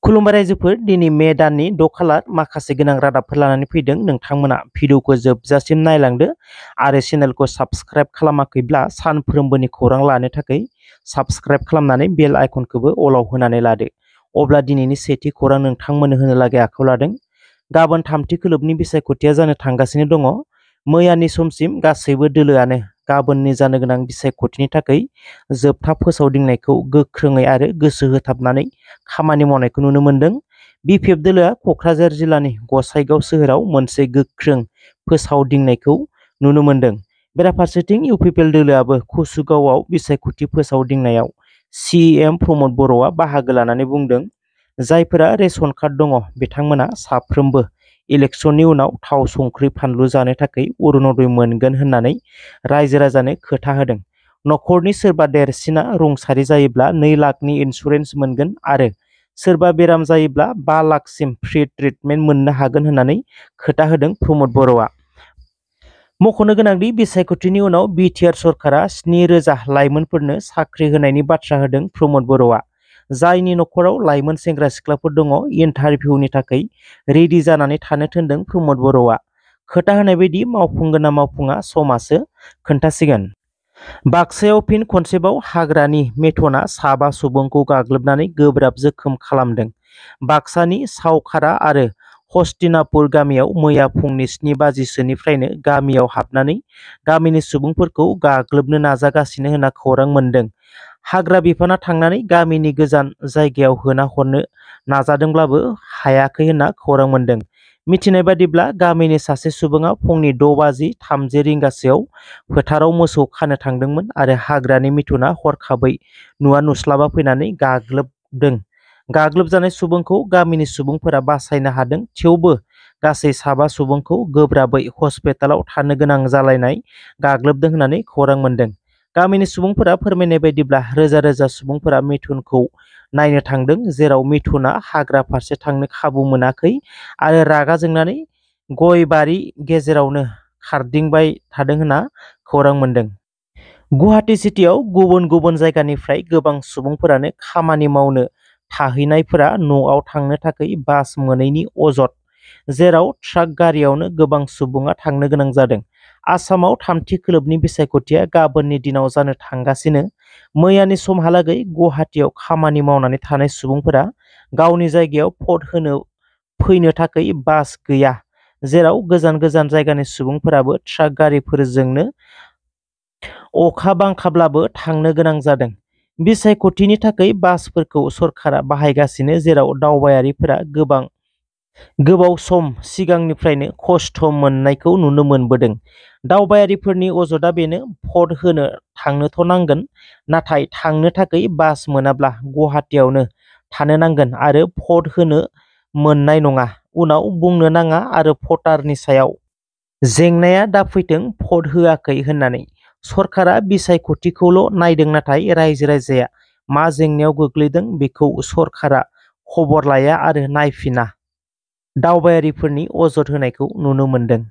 खुलुमबाय रायजोफोर, दिनै मे दाननि 6 खालार माखासे गोनां रादाबफोर लानानै फैदों। नोंथांमोना भिडिअखौ जोबजासिम नायलांदो आरो चेनेलखौ साबस्क्राइब खालामाखैब्ला सानफ्रोमबोनि खौरां लानो थाखाय साबस्क्राइब खालामनानै बेल आइकनखौबो अलाव होनानै लादो। अब्ला दिनैनि सेथि खौरां नोंथांमोननो होनो लागै आखायाव लादों। गाबोन थामथि खोलोबनि बिसायख'थिया जानो थांगासिनो दङ। मैयानि समसिम गासैबो दोलोआनो गाबोननि जानो गोनां बिसायख'थिनि थाखाय जोबथा फोसावदिंनायखौ गोख्रोङै आरो गोसो होथाबनानै खामानि मावनायखौ नुनो मोन्दों। बिपिएफ दोलोआ क'क्राझार जिल्लानि गसाइगाव सोहोराव मोनसे गोख्रों फोसावदिंनायखौ नुनो मोन्दों। बेराफारसेथिं इउपिपिएल दोलोआबो कुसुगावआव बिसायख'थि फोसावदिंनायाव सिएम प्रमद बर'आ बाहागो लानानै बुंदों, जायफोरा रेशन कार्ड दङ बिथांमोना साफ्रोमबो इलेक्शननि उनाव थाव संख्रि फानलु जानो थाखाय अरुण'दय मोनगोन होननानै रायजो राजानो खोथा होदों। न'खरनि सोरबा देरसिना रुंसारि जायोब्ला 2 लाखनि इन्सुरेन्स मोनगोन आरो सोरबा बेराम जायोब्ला 5 लाखसिम फ्रि ट्रिटमेन्ट मोननो हागोन होननानै खोथा होदों प्रमद बर'आ। मख'नो गोनांदि बिसायख'थिनि उनाव बिटिआर सरकारा 7,000 लाइमोनफोरनो साख्रि होनायनि बाथ्रा होदों प्रमद बर'आ। जायनि न'खराव लाइमोन सेंग्रा सिख्लाफोर दङ इन्टारभिउनि थाखाय रेडि जानानै थानो थिनदों प्रमद बर'आ। खोथा होनाय बायदि मावफुंगोन ना मावफुङा समासो खोन्थासिगोन। बाक्सायाव फिन खनसेबाव हाग्रानि मेथना 7 सुबुंखौ गाग्लोबनानै गोब्राब जोखोम खालामदों। बाक्सानि सावखारा आरो हस्तिनापुर गामियाव मैया फुंनि 7 बाजिसोनिफ्रायनो गामियाव हाबनानै गामिनि सुबुंफोरखौ गाग्लोबनो नाजागासिनो होनना खौरां मोन्दों। हाग्रा बिफाना थांनानै गामिनि गोजान जायगायाव होना हरनो नाजादोंब्लाबो हायाखै होनना खौरां मोन्दों। मिथिनाय बादिब्ला गामिनि सासे सुबुङा फुंनि 6:30 रिंगासोआव फोथाराव मोसौ खानो थांदोंमोन आरो हाग्रानि मिथुना हरखाबै नुस्लाबा फैनानै गाग्लोबदों। गाग्लोबजानाय सुबुंखौ गामिनि सुबुंफोरा बासायनो हादों, थेवबो गासै 7 सुबुंखौ गोब्राबै हस्पिटालाव थानो गोनां जालायनाय गाग्लोबदों होननानै खौरां मोन्दों। गामिनि सुबुंफोरा फोरमायनाय बायदिब्ला रोजा रोजा सुबुंफोरा मिथुनखौ नायनो थांदों, जेराव मिथुना हाग्रा फारसे थांनो खाबु मोनाखै आरो रागा जोंनानै गय बारि गेजेरावनो खारदिंबाय थादों होनना खौरां मोन्दों। गुवाहाटी सिटियाव गुबुन गुबुन जायगानिफ्राय गोबां सुबुंफोरानो खामानि मावनो थाहैनायफोरा न'आव थांनो थाखाय बास मोनैनि अजद, जेराव ट्राक गारियावनो गोबां सुबुङा थांनो गोनां जादों। आसामाव थामथि खोलोबनि बिसायख'थिया गाबोननि दिनाव जानो थांगासिनो। मैयानि समहालागै गुवाहाटीयाव खामानि मावनानै थानाय सुबुंफोरा गावनि जायगायाव भट होनो फैनो थाखाय बास गैया, जेराव गोजान गोजान जायगानि सुबुंफोराबो ट्राक गारिफोरजोंनो अखा बांखाब्लाबो थांनो गोनां जादों। बिसायख'थिनि थाखाय बासफोरखौ सरकारा बाहायगासिनो, जेराव दावबायारिफोरा गोबाव सम सिगांनिफ्रायनो खस्थ' मोननायखौ नुनो मोनबोदों। दावबायारिफोरनि अजदआ बेनो, भट होनो थांनोथ' नांगोन, नाथाय थांनो थाखाय बास मोनाब्ला गुवाहाटीयावनो थानो नांगोन आरो भट होनो मोननाय नङा। उनाव बुंनो नाङा आरो भटारनि सायाव जेंनाया दाफैथों भट होआखै होननानै। सरकारा बिसायख'थिखौल' नायदों, नाथाय रायजो राजाया मा जेंनायाव गोग्लैदों बेखौ सरकारा खबर लाया आरो नायफिना। दावबायारिफोरनि अजद होनायखौ नुनो मोन्दों।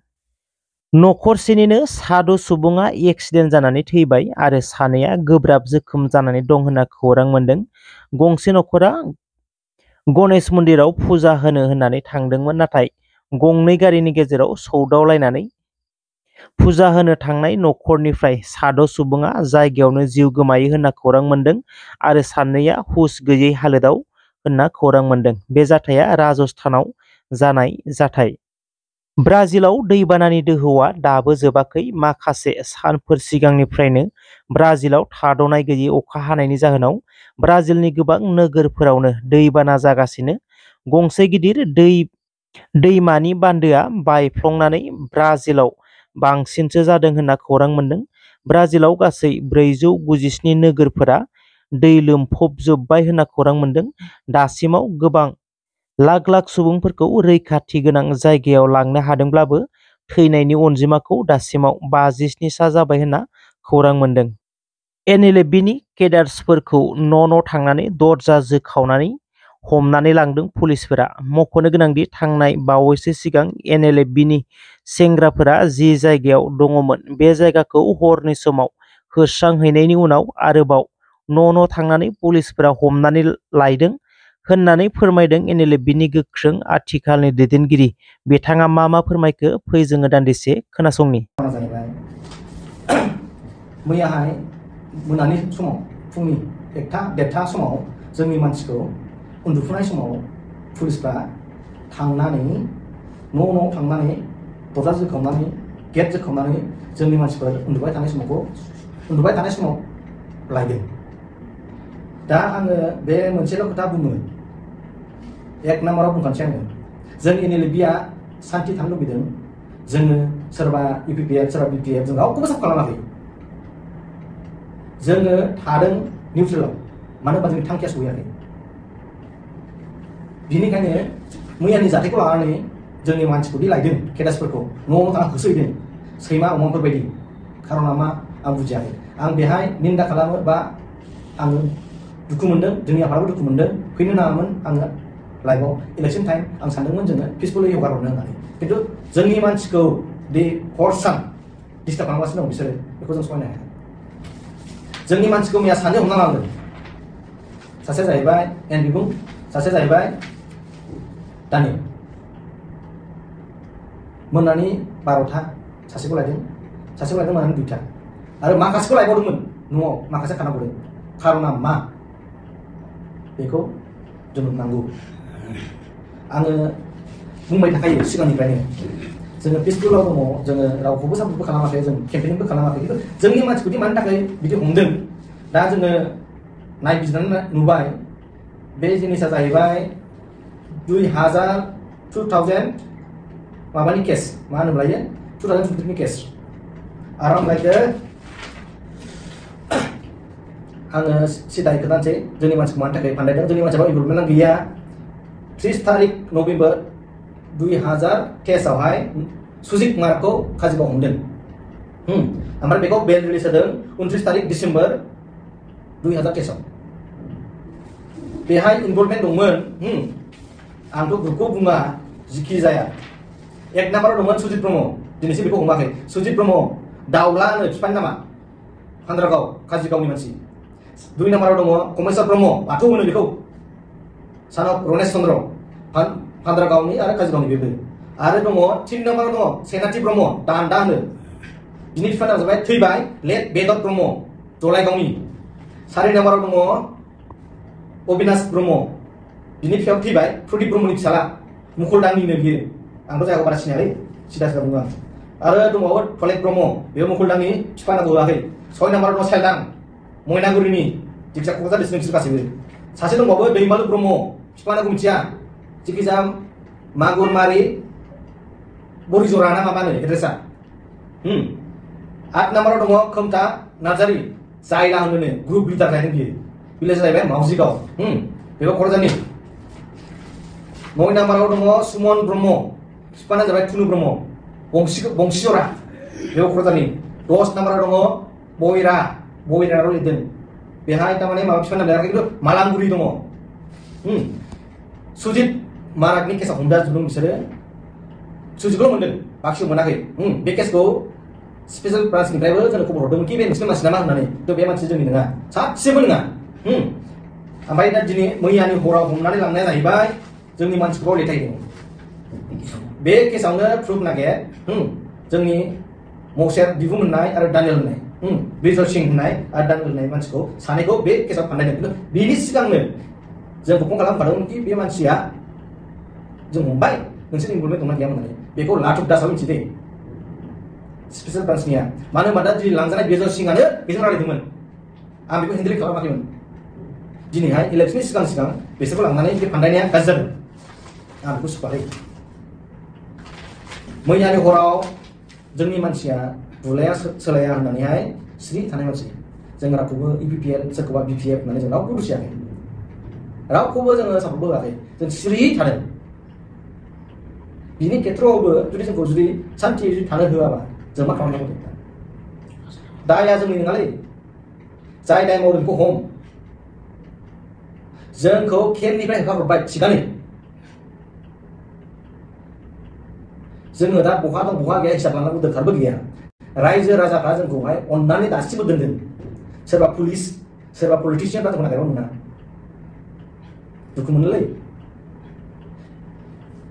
न'खरसेनिनो 6 सुबुङा एक्सिडेन्ट जानानै थैबाय आरो 2आ गोब्राब जोखोम जानानै दं होनना खौरां मोन्दों। गंसे न'खरा गणेश मन्दिराव फुजा होनो होननानै थांदोंमोन, नाथाय गंनै गारिनि गेजेराव सौदावलायनानै फुजा होनो थांनाय न'खरनिफ्राय 6 सुबुङा जायगायावनो जिउ गोमायो होनना खौरां मोन्दों आरो 2आ हुस गैयै हालोदाव होनना खौरां मोन्दों। बे जाथाया राजस्थानाव जानाय जाथाय। ब्राजिलाव दैबानानि दोहौआ दाबो जोबाखै। माखासे सानफोर सिगांनिफ्रायनो ब्राजिलाव थाद'नाय गैयै अखा हानायनि जाहोनाव ब्राजिलनि गोबां नोगोरफोरावनो दैबाना जागासिनो। गंसे गिदिर दैमानि बान्दोआ बायफ्लंनानै ब्राजिलाव बांसिनसो जादों होनना खौरां मोन्दों। ब्राजिलाव गासै 497 नोगोरफोरा दै लोमफबजोब्बाय होनना खौरां मोन्दों। दासिमाव गोबां लाख सुबुंफोरखौ रैखाथि गोनां जायगायाव लांनो हादोंब्लाबो थैनायनि अनजिमाखौ दासिमाव 57 जाबाय होनना खौरां मोन्दों। NLFBनि केडार्सफोरखौ न' थांनानै दरजा जोखावनानै हमनानै लांदों पुलिसफोरा। मख'नो गोनांदि थांनाय बावैसो सिगां NLFBनि सेंग्राफोरा जि जायगायाव दङमोन बे जायगाखौ हरनि समाव होस्रांहैनायनि उनाव आरोबाव न' थांनानै पुलिसफोरा हमनानै लायदों होननानै फोरमायदों NLFनि गोख्रों आथिखालनि दैदेनगिरि। बिथाङा मा फोरमायखो फै जोङो दान्दिसे खोनासंनि। मैयाहाय मोनानि समाव फुंनि 1:30 समाव जोंनि मानसिखौ उन्दुफुनाय समाव पुलिसफ्रा थांनानै न' थांनानै दरजा जोखावनानै गेट जोखावनानै जोंनि मानसिफोर उन्दुबाय थानाय समाव लायदों। दा आङो बे मोनसेल' खोथा बुङो, 1 नाम्बाराव बुंखानोसै आङो, जों NLFआ सान्थि थानो लुबैदों। जोङो सोरबा UPPF सोरबा BPF जों रावखौबो सापर्ट खालामाखै। जोङो थादों निउट्रेलाव, मानो होनबा जोंनि थांखिया सहैयाखै। बिनिखायनो मैयानि जाथायखौ लानानै जोंनि मानसिखौ लायदों, केदासफोरखौ न' थांना होसोहैदों सैमा अमाफोर बायदि। खारना मा आं बुजियाखै। आं बेहाय निन्दा खालामो बा आङो दुखु मोनदों, जोंनि आफादाबो दुखु मोनदों। फैनो नाङामोन आङो लाइभआव, इलेक्सन टाइम आं सानदोंमोन जोङो पिसफुलै हगार हरनो होननानै। खिन्थु जोंनि मानसिखौ दि हर सान डिस्टार्ब खालामगासिनो दं बिसोरो, बेखौ जों सहायनो हाया। जोंनि मानसिखौ मैया सानै हमना लांदों। सासेया जाहैबाय एन बिबुं, सासेया जाहैबाय दानिल। मोनानि 12टा सासेखौ लायदों मोनानि 2टा आरो माखासेखौ लायबावदोंमोन न'आव, माखासे खाना हरदों। खारना मा बेखौ जों नांगौ। आङो बुंबाय थाखायो सिगांनिफ्रायनो, जोङो पिसफुलाव दङ, जोङो रावखौबो सापर्टबो खालामाखै, जों केम्पेनिंबो खालामाखै। खिन्थु जोंनि मानसिखौ मानि थाखाय बिदि हमदों, दा जोङो नायबिजिरनानै नुबाय। बे जिनिसा जाहैबाय 2000 माबानि केस, मा होनोब्ला 2023 नि केस। आराम लायदो। आङो सिदायै खोन्थानोसै जोंनि मानसिखौ मानि थाखाय फान्दायदों। जोंनि मानसिया इनभल्भमेन्ट गैया। 30 तारिख नभेम्बर 2000 केसआवहाय सुजित मार्कखौ काजिगाव हमदों। ओमफ्राय बेखौ बेल रिलिज होदों 29 तारिख डिसेम्बर 2000 केसआव। बेहाय इनभल्भमेन्ट दंमोन। आंथ' ग्रुपखौ बुङा, जिखि जाया। 1 नाम्बाराव दंमोन सुजित ब्रह्म, दिनैसिम बेखौ हमाखै। सुजित ब्रह्म दाउला होनो बिफानि नामा, फान्द्रागाव काजिगावनि मानसि। 2 नाम्बाराव दङ कमेश्वर ब्रह्म, बाथौ होनो बेखौ, सानाव रनेश चन्द्र, फान्द्रागावनि आरो काजिगावनि बेबो। आरो दङ 3 नाम्बाराव दङ सेनाथि ब्रह्म, दान्दा होनो, बिनि बिफानि नामा जाबाय थैबाय लेट बेदर ब्रह्म, जलाइगावनि। 4 नाम्बाराव दङ अबिनाश ब्रह्म, बिनि बिफाया थैबाय, प्रदीप ब्रह्मनि फिसाला, मुखलदांनिनो बियो। आंथ' जायगायाव बारा सिनायालै, सिदा बुङो आं। आरो दंबावो फलेक ब्रह्म, बेयो मुखलदांनि, बिफानाबो होआखै। 6 नाम्बाराव दङ साइलदां, मयनागुरिनि, जिखिजाया क'क्राझार डिस्ट्रिक्ट नोंसोर गासैबो। सासे दंबावो दैमालु ब्रह्म, बिफानाखौ मिथिया, जिखिजाया मागुरमारि बरिजरा ना माबानो एड्रेसा। 8 नाम्बाराव दङ खोमथा नार्जारि, जायला होनो, ग्रुप लिडार जाहैदों बियो। भिलेज जाहैबाय मावजिगाव, बेबो क'क्राझारनि। 9 नाम्बाराव दङ सुमन ब्रह्म, बिफाना जाबाय थुनु ब्रह्म, बंसिजरा, बेबो क'क्राझारनि। 10 नाम्बाराव दङ बयराराव लिरदों। बेहाय थारमाने माबा बिफानि नाम लिराखै, खिन्थु मालांगुरि दङ। सुजित माराकनि केसआव हमजाजोबदों बिसोरो। सुजितखौल' मोनदों, बाखिखौ मोनाखै। बे केसखौ स्पेशल ब्रान्सनिफ्रायबो जोंनो खबर हरदोंमोन कि बे नोंसोरनि मानसि नामा होननानै, थ' बे मानसि जोंनि नङा, सासेबो नङा। ओमफ्राय दा दिनै मैयानि हराव हमनानै लांनाया जाहैबाय जोंनि मानसिखौ लेथायदों। बे केसआवनो प्रुफ नागिर, जोंनि मौसेर बिबु होननाय आरो दानिल होननाय, ब्रिजर सिं होननाय आरो दानिल होननाय मानसिखौ सानैखौ बे केसआव फान्दायदों। खिन्थु बिनि सिगांनो जों फन खालामखादोंमोन कि बे मानसिया जों हमबाय, नोंसोर इनभल्भमेन्ट दंना गैयामोन होननानै। बेखौ लाथुब दासआव मिथिदे स्पेशल ब्रान्सनिया। मानो होनबा दा दिनै लांजानाय ब्रिजर सिंआनो बेजों रायलायदोंमोन, आं बेखौ हेन्डेल खालामाखैमोन। दिनैहाय इलेक्सननि सिगां बिसोरखौ लांनानै बे फान्दायनाया गाज्रि जादों, आं बेखौ सुखुवाखै। मैयानि हराव जोंनि मानसिया बुलाया सोलाया होननानैहाय सिरि थानाय मानसि। जों रावखौबो UPPL सोरखौबा BPF होननानै जों रावखौबो दुसियाखै, रावखौबो जोङो सापर्टबो होआखै, जों सिरि थादों। बिनि खेथ्रआवबो जुदि जोंखौ जुदि सान्थियै जुदि थानो होआबा जों मा खालामनांगौ? दाया जोंनि नङालै, जाय दाय मावदों बेखौ हम। जोंखौ केम्पनिफ्राय होखारहरबाय थिगानो, जोङो दा बहा दं बहा गैया हिसाब लानांगौ दरखारबो गैया। रायजो राजाफ्रा जोंखौहाय अननानै दासिमबो दोनदों। सोरबा पुलिस सोरबा पलिटिशियानफ्रा जोंखौ नागिरबा मोना। दुखु मोनोलै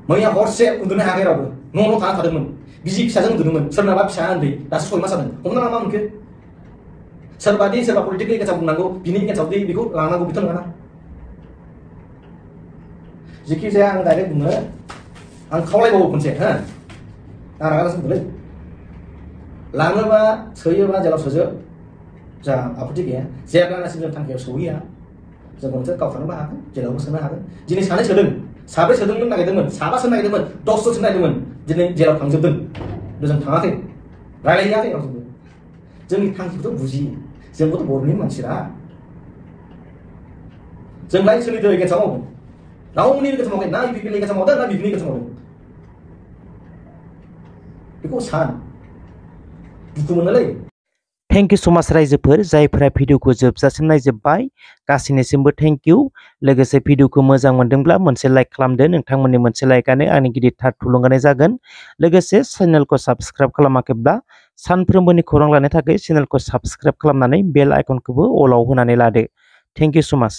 मैया हरसे उन्दुनो हायाखै रावबो न' थाना थादोंमोन बिसि फिसाजों उन्दुदोंमोन सोरनाबा फिसा उन्दै दासो 6 मास जादों हमना ला मा मोनखो सोरबादि सोरबा पलिटिकेल एगेन्स्टआव बुंनांगौ बिनि एगेन्स्टआव बेखौ लानांगौ बेथ' नङाना जिखि जाया आं डाइरेक्ट बुङो आं खावलायबावो खनसे हो आं रागा जोंदोंलै लाङोबा सोयोबा जेलाव सोजोब जा आपत्ति गैया जेब्लानासिम जों थांखियाव सहैया जों मोनसे गावथारनोबो हागोन जेलावबो सोनो हागोन दिनै सानै सोदों साब्रै सोदोंमोन नागिरदोंमोन साबा सोनो नागिरदोंमोन 10 जन सोनो नागिरदोंमोन दिनै जेलाव थांजोबदों जों थाङाखै रायलायहैयाखै रावजोंबो जोंनि थांखिखौथ' बुजियो जोंबोथ' बर'नि मानसिरा जोंलाय सोलिदों एगेन्स्टआव मावदों रावनि एगेन्स्टआव मावाखै ना इउपिपिनि एगेन्स्टआव मावदों ना बिपिनि एगेन्स्टआव मावदों बेखौ सान दुखु मोनोलै थेंक इउ सो माच रायजोफोर जायफोरा भिडिअखौ जोबजासिम नायजोब्बाय गासैनिसिमबो थेंक इउ लोगोसे भिडिअखौ मोजां मोनदोंब्ला मोनसे लाइक खालामदो नोंथांमोननि मोनसे लाइकआनो आंनि गिदिरथार थुलुंगानाय जागोन लोगोसे चेनेलखौ साबस्क्राइब खालामाखैब्ला सानफ्रोमबोनि खौरां लानो थाखाय चेनेलखौ साबस्क्राइब खालामनानै बेल आइकनखौबो अलाव होनानै लादो थेंक इउ सो माच